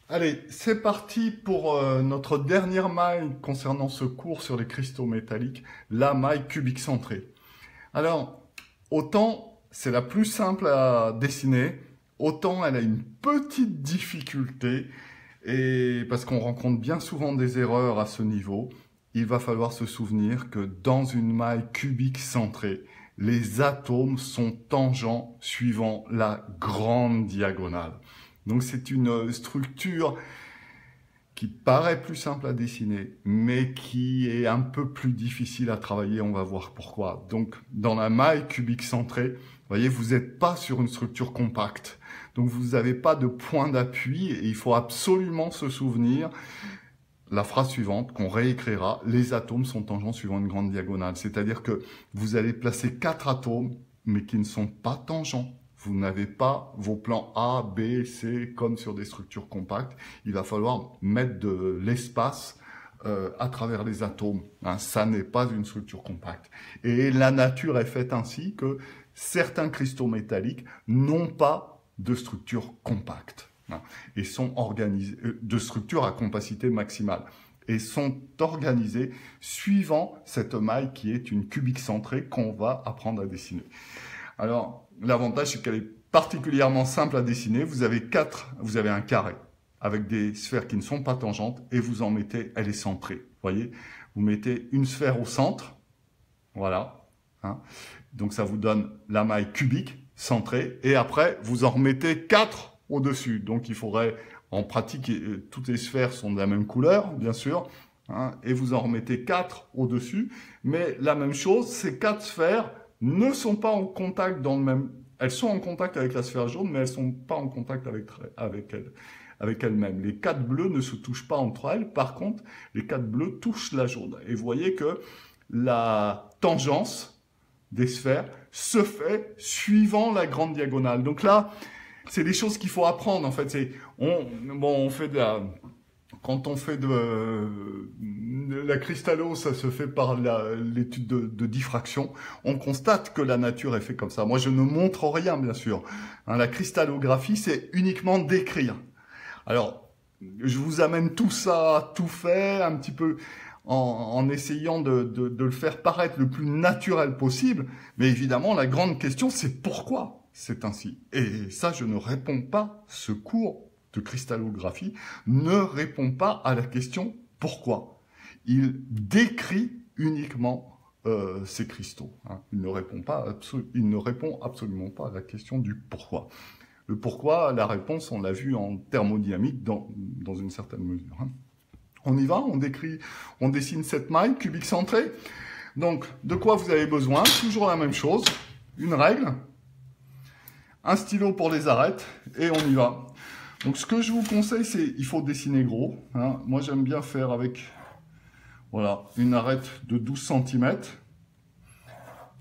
Allez, c'est parti pour notre dernière maille concernant ce cours sur les cristaux métalliques, la maille cubique centrée. Alors, autant c'est la plus simple à dessiner, autant elle a une petite difficulté, et parce qu'on rencontre bien souvent des erreurs à ce niveau, il va falloir se souvenir que dans une maille cubique centrée, les atomes sont tangents suivant la grande diagonale. Donc c'est une structure qui paraît plus simple à dessiner, mais qui est un peu plus difficile à travailler, on va voir pourquoi. Donc dans la maille cubique centrée, vous voyez, vous n'êtes pas sur une structure compacte. Donc vous n'avez pas de point d'appui et il faut absolument se souvenir la phrase suivante qu'on réécrira, les atomes sont tangents suivant une grande diagonale. C'est-à-dire que vous allez placer 4 atomes, mais qui ne sont pas tangents. Vous n'avez pas vos plans A, B, C comme sur des structures compactes. Il va falloir mettre de l'espace à travers les atomes. Hein, ça n'est pas une structure compacte. Et la nature est faite ainsi que certains cristaux métalliques n'ont pas de structure compacte. Hein, et sont organisés de structure à compacité maximale et sont organisés suivant cette maille qui est une cubique centrée qu'on va apprendre à dessiner. Alors, l'avantage, c'est qu'elle est particulièrement simple à dessiner. Vous avez un carré avec des sphères qui ne sont pas tangentes et vous en mettez, elle est centrée. Vous voyez, vous mettez une sphère au centre, voilà. Hein, donc ça vous donne la maille cubique centrée et après, vous en remettez 4 au-dessus. Donc il faudrait, en pratique, toutes les sphères sont de la même couleur, bien sûr, hein, et vous en remettez 4 au-dessus. Mais la même chose, ces 4 sphères ne sont pas en contact dans le même... Elles sont en contact avec la sphère jaune, mais elles ne sont pas en contact avec elles-mêmes. Les 4 bleus ne se touchent pas entre elles. Par contre, les 4 bleus touchent la jaune. Et vous voyez que la tangence des sphères se fait suivant la grande diagonale. Donc là, c'est des choses qu'il faut apprendre, en fait. Quand on fait de la cristallo, ça se fait par l'étude de diffraction. On constate que la nature est faite comme ça. Moi, je ne montre rien, bien sûr. Hein, la cristallographie, c'est uniquement d'écrire. Alors, je vous amène tout ça, tout fait, un petit peu en essayant de le faire paraître le plus naturel possible. Mais évidemment, la grande question, c'est pourquoi c'est ainsi. Et ça, je ne réponds pas, ce cours de cristallographie ne répond pas à la question pourquoi. Il décrit uniquement ces cristaux. Hein. Il ne répond absolument pas à la question du pourquoi. Le pourquoi, la réponse, on l'a vu en thermodynamique dans une certaine mesure. Hein. On y va, on dessine cette maille cubique centrée. Donc, de quoi vous avez besoin? Toujours la même chose, une règle, un stylo pour les arêtes, et on y va. Donc, ce que je vous conseille, c'est il faut dessiner gros. Hein. Moi, j'aime bien faire avec voilà, une arête de 12 cm.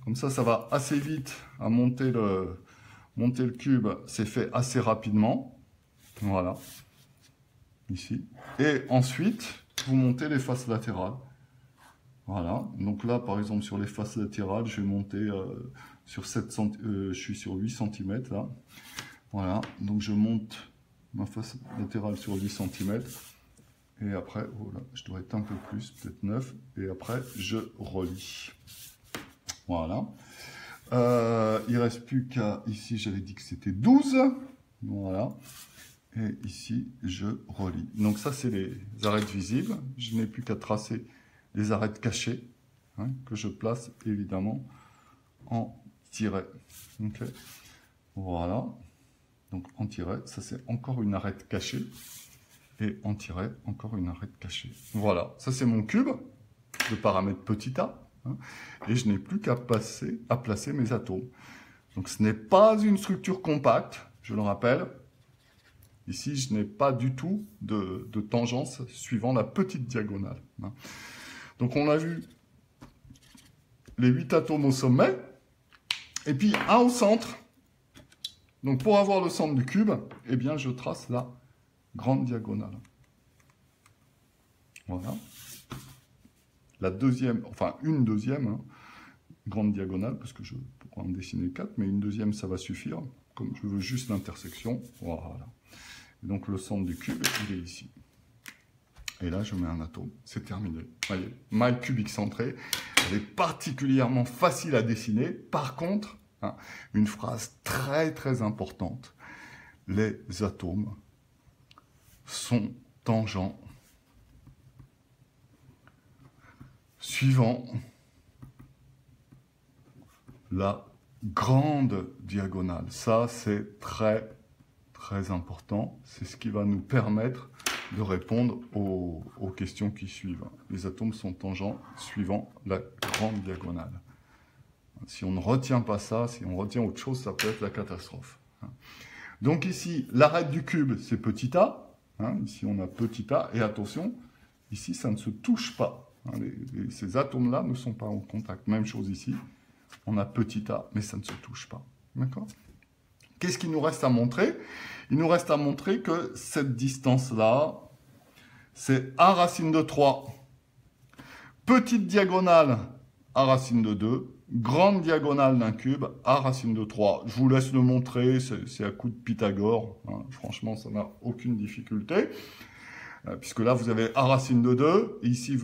Comme ça va assez vite à monter le cube. C'est fait assez rapidement. Voilà. Ici. Et ensuite, vous montez les faces latérales. Voilà. Donc là, par exemple, sur les faces latérales, je vais monter sur 7 je suis sur 8 cm là. Voilà. Donc je monte ma face latérale sur 10 cm. Et après, voilà, je dois être un peu plus, peut-être 9. Et après, je relie. Voilà. Il ne reste plus qu'à... Ici, j'avais dit que c'était 12. Voilà. Et ici, je relie. Donc ça, c'est les arêtes visibles. Je n'ai plus qu'à tracer les arêtes cachées, hein, que je place évidemment en tiret. Okay. Voilà. Donc en tiret, ça c'est encore une arête cachée. Et en tiret, encore une arête cachée. Voilà. Ça c'est mon cube de paramètre petit a. Hein, et je n'ai plus qu'à placer mes atomes. Donc ce n'est pas une structure compacte, je le rappelle. Ici, je n'ai pas du tout de tangence suivant la petite diagonale. Hein. Donc on a vu les 8 atomes au sommet, et puis un au centre. Donc pour avoir le centre du cube, eh bien je trace la grande diagonale. Voilà. La deuxième, enfin une deuxième hein, grande diagonale, parce que je pourrais en dessiner 4, mais une deuxième ça va suffire, comme je veux juste l'intersection. Voilà. Donc le centre du cube, il est ici. Et là, je mets un atome. C'est terminé. Voyez, maille cubique centrée. Elle est particulièrement facile à dessiner. Par contre, hein, une phrase très très importante. Les atomes sont tangents suivant la grande diagonale. Ça, c'est très très important. C'est ce qui va nous permettre de répondre aux questions qui suivent. Les atomes sont tangents suivant la grande diagonale. Si on ne retient pas ça, si on retient autre chose, ça peut être la catastrophe. Donc ici, l'arête du cube, c'est petit a. Ici, on a petit a. Et attention, ici, ça ne se touche pas. Ces atomes-là ne sont pas en contact. Même chose ici. On a petit a, mais ça ne se touche pas. D'accord ? Qu'est-ce qu'il nous reste à montrer? Il nous reste à montrer que cette distance-là, c'est a racine de 3. Petite diagonale, a racine de 2. Grande diagonale d'un cube, a racine de 3. Je vous laisse le montrer, c'est à coup de Pythagore. Franchement, ça n'a aucune difficulté. Puisque là, vous avez a racine de 2. Et ici,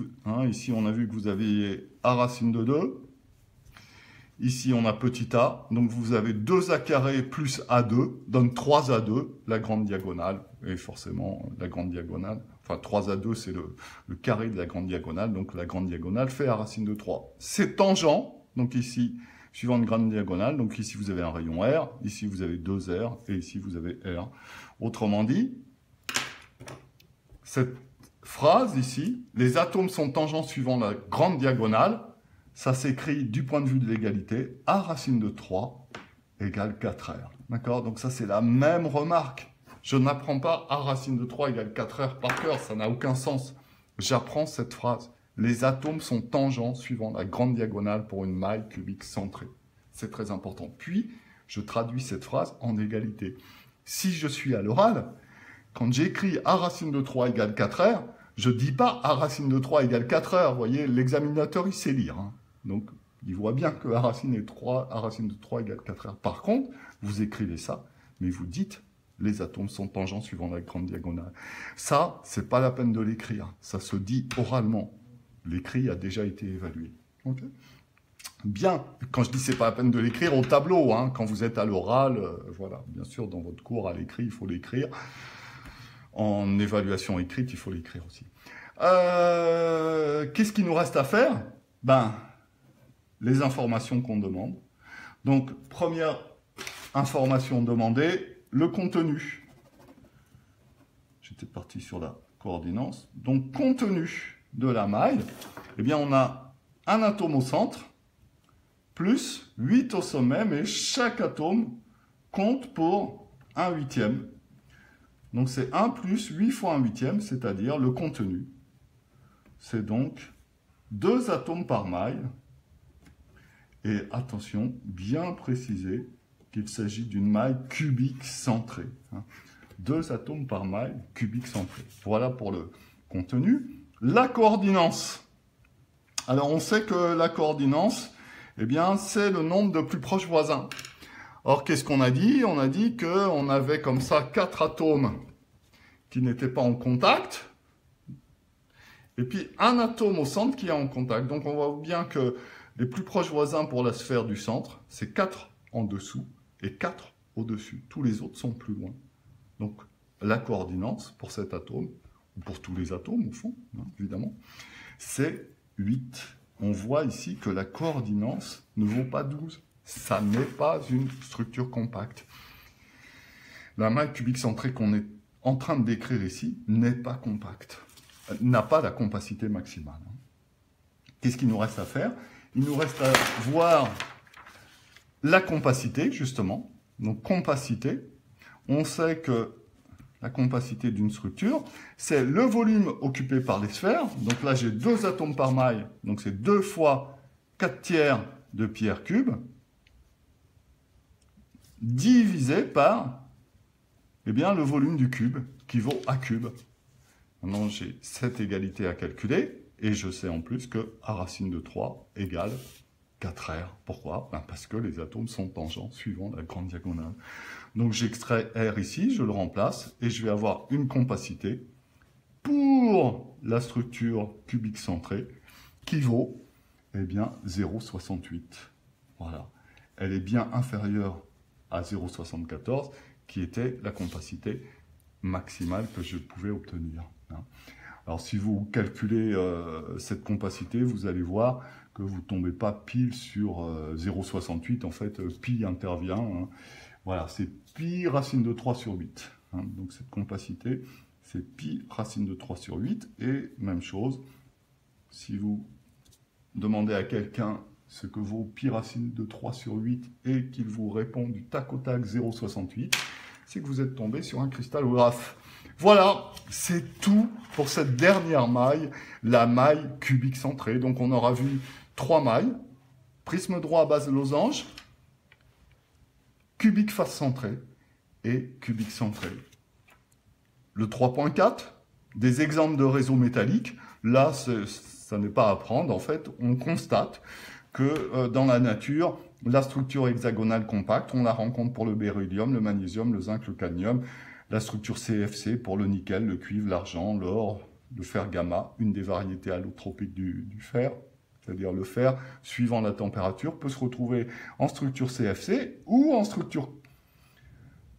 ici, on a vu que vous aviez a racine de 2. Ici, on a petit a. Donc, vous avez 2a carré plus a2, donne 3a2, la grande diagonale. Et forcément, la grande diagonale, enfin 3a2, c'est le carré de la grande diagonale. Donc, la grande diagonale fait a racine de 3. C'est tangent. Donc, ici, suivant une grande diagonale. Donc, ici, vous avez un rayon R. Ici, vous avez 2R. Et ici, vous avez R. Autrement dit, cette phrase ici, les atomes sont tangents suivant la grande diagonale. Ça s'écrit du point de vue de l'égalité, a racine de 3 égale 4R. D'accord? Donc ça, c'est la même remarque. Je n'apprends pas a racine de 3 égale 4R par cœur, ça n'a aucun sens. J'apprends cette phrase. Les atomes sont tangents suivant la grande diagonale pour une maille cubique centrée. C'est très important. Puis, je traduis cette phrase en égalité. Si je suis à l'oral, quand j'écris a racine de 3 égale 4R, je ne dis pas a racine de 3 égale 4R. Vous voyez, l'examinateur, il sait lire. Donc, il voit bien que a racine de 3 égale 4R. Par contre, vous écrivez ça, mais vous dites les atomes sont tangents suivant la grande diagonale. Ça, c'est pas la peine de l'écrire. Ça se dit oralement. L'écrit a déjà été évalué. Okay. Bien, quand je dis c'est pas la peine de l'écrire au tableau, quand vous êtes à l'oral, voilà, bien sûr, dans votre cours à l'écrit, il faut l'écrire. En évaluation écrite, il faut l'écrire aussi. Qu'est-ce qu'il nous reste à faire? Les informations qu'on demande. Donc, première information demandée, le contenu. J'étais parti sur la coordinance. Donc, contenu de la maille, eh bien, on a un atome au centre, plus 8 au sommet, mais chaque atome compte pour 1/8. Donc, c'est 1 plus 8 fois 1/8, c'est-à-dire le contenu. C'est donc 2 atomes par maille. Et attention, bien préciser qu'il s'agit d'une maille cubique centrée. 2 atomes par maille cubique centrée. Voilà pour le contenu. La coordinance. Alors, on sait que la coordinance, eh bien, c'est le nombre de plus proches voisins. Or, qu'est-ce qu'on a dit? On a dit qu'on avait comme ça 4 atomes qui n'étaient pas en contact. Et puis, un atome au centre qui est en contact. Donc, on voit bien que les plus proches voisins pour la sphère du centre, c'est 4 en dessous et 4 au-dessus. Tous les autres sont plus loin. Donc, la coordinance pour cet atome, ou pour tous les atomes au fond, évidemment, c'est 8. On voit ici que la coordinance ne vaut pas 12. Ça n'est pas une structure compacte. La maille cubique centrée qu'on est en train de décrire ici n'est pas compacte. N'a pas la compacité maximale. Qu'est-ce qu'il nous reste à faire? Il nous reste à voir la compacité, justement. Donc, compacité. On sait que la compacité d'une structure, c'est le volume occupé par les sphères. Donc là, j'ai 2 atomes par maille. Donc, c'est 2 fois 4/3 de pierre cube, divisé par le volume du cube, qui vaut A cube. Maintenant, j'ai cette égalité à calculer. Et je sais en plus que a racine de 3 égale 4R. Pourquoi? Ben parce que les atomes sont tangents suivant la grande diagonale. Donc j'extrais R ici, je le remplace, et je vais avoir une compacité pour la structure cubique centrée qui vaut, eh bien, 0,68. Voilà. Elle est bien inférieure à 0,74, qui était la compacité maximale que je pouvais obtenir. Alors, si vous calculez cette compacité, vous allez voir que vous ne tombez pas pile sur 0,68. En fait, pi intervient. Hein. Voilà, c'est pi racine de 3 sur 8. Hein. Donc, cette compacité, c'est pi racine de 3 sur 8. Et même chose, si vous demandez à quelqu'un ce que vaut pi racine de 3 sur 8 et qu'il vous répond du tac au tac 0,68, c'est que vous êtes tombé sur un cristallographe. Voilà, c'est tout pour cette dernière maille, la maille cubique centrée. Donc on aura vu 3 mailles, prisme droit à base de losange, cubique face centrée et cubique centrée. Le 3.4, des exemples de réseaux métalliques. Là, ça n'est pas à prendre. En fait, on constate que dans la nature, la structure hexagonale compacte, on la rencontre pour le beryllium, le magnésium, le zinc, le cadmium, la structure CFC pour le nickel, le cuivre, l'argent, l'or, le fer gamma, une des variétés allotropiques du fer, c'est-à-dire le fer, suivant la température, peut se retrouver en structure CFC ou en structure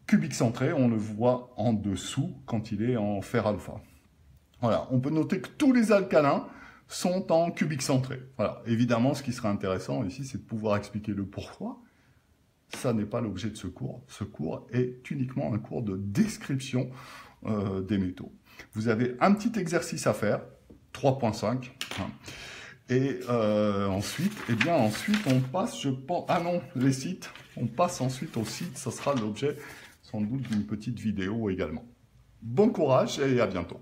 cubique centrée, on le voit en dessous quand il est en fer alpha. Voilà, on peut noter que tous les alcalins sont en cubique centré. Voilà, évidemment, ce qui serait intéressant ici, c'est de pouvoir expliquer le pourquoi. Ça n'est pas l'objet de ce cours. Ce cours est uniquement un cours de description des métaux. Vous avez un petit exercice à faire, 3.5. Hein. Et ensuite, eh bien, ensuite, on passe, je pense... Ah non, les sites. On passe ensuite au site. Ça sera l'objet, sans doute, d'une petite vidéo également. Bon courage et à bientôt.